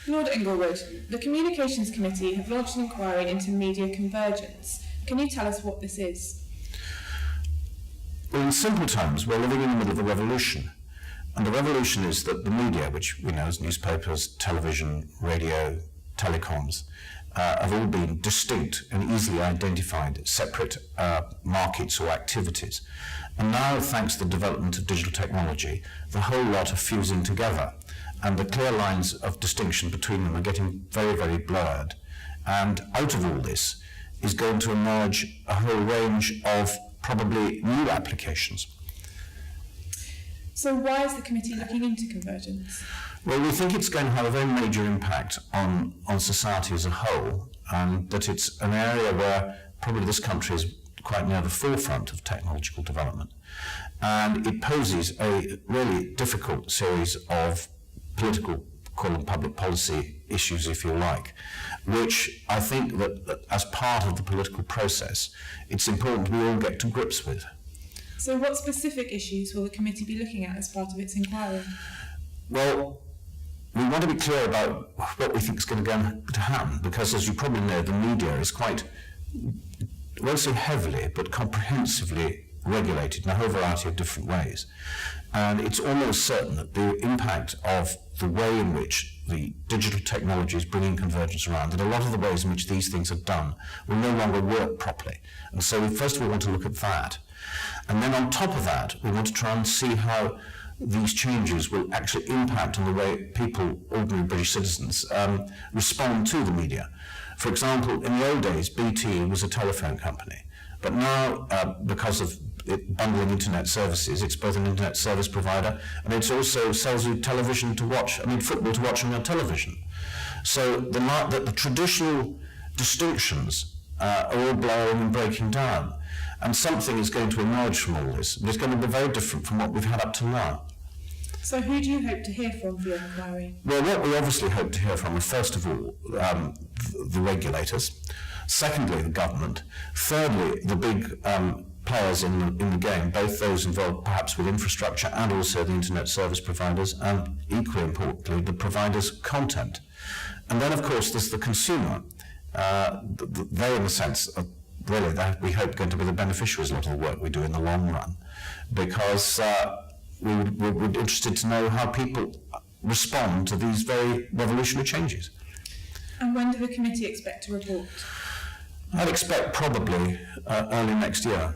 Lord Inglewood, the Communications Committee have launched an inquiry into Media Convergence. Can you tell us what this is? Well, in simple terms, we're living in the middle of a revolution. And the revolution is that the media, which we know as newspapers, television, radio, telecoms, have all been distinct and easily identified separate markets or activities. And now, thanks to the development of digital technology, the whole lot are fusing together. And the clear lines of distinction between them are getting very, very blurred. And out of all this is going to emerge a whole range of probably new applications. So why is the committee looking into convergence? Well, we think it's going to have a very major impact on society as a whole, and that it's an area where probably this country is quite near the forefront of technological development. And it poses a really difficult series of political, call them public policy issues, if you like, which I think that as part of the political process, it's important we all get to grips with. So what specific issues will the committee be looking at as part of its inquiry? Well, we want to be clear about what we think is going to happen, because as you probably know, the media is quite, I won't say heavily, but comprehensively regulated in a whole variety of different ways. And it's almost certain that the impact of the way in which the digital technology is bringing convergence around, that a lot of the ways in which these things are done will no longer work properly. And so we first of all want to look at that. And then on top of that, we want to try and see how these changes will actually impact on the way people, ordinary British citizens, respond to the media. For example, in the old days, BT was a telephone company. But now, because of it bundling internet services, it's both an internet service provider and it also sells you television to watch, football to watch on your television. So the traditional distinctions are all blurring and breaking down. And something is going to emerge from all this, but it's going to be very different from what we've had up to now. So who do you hope to hear from for your inquiry? Well, what we obviously hope to hear from are, first of all, the regulators. Secondly, the government. Thirdly, the big players in the game, both those involved perhaps with infrastructure and also the internet service providers, and equally importantly, the providers' content. And then, of course, there's the consumer. They, in a sense, are really, that we hope, going to be the beneficiaries of a lot of the work we do in the long run, because we're interested to know how people respond to these very revolutionary changes. And when do the committee expect to report? I'd expect probably early next year.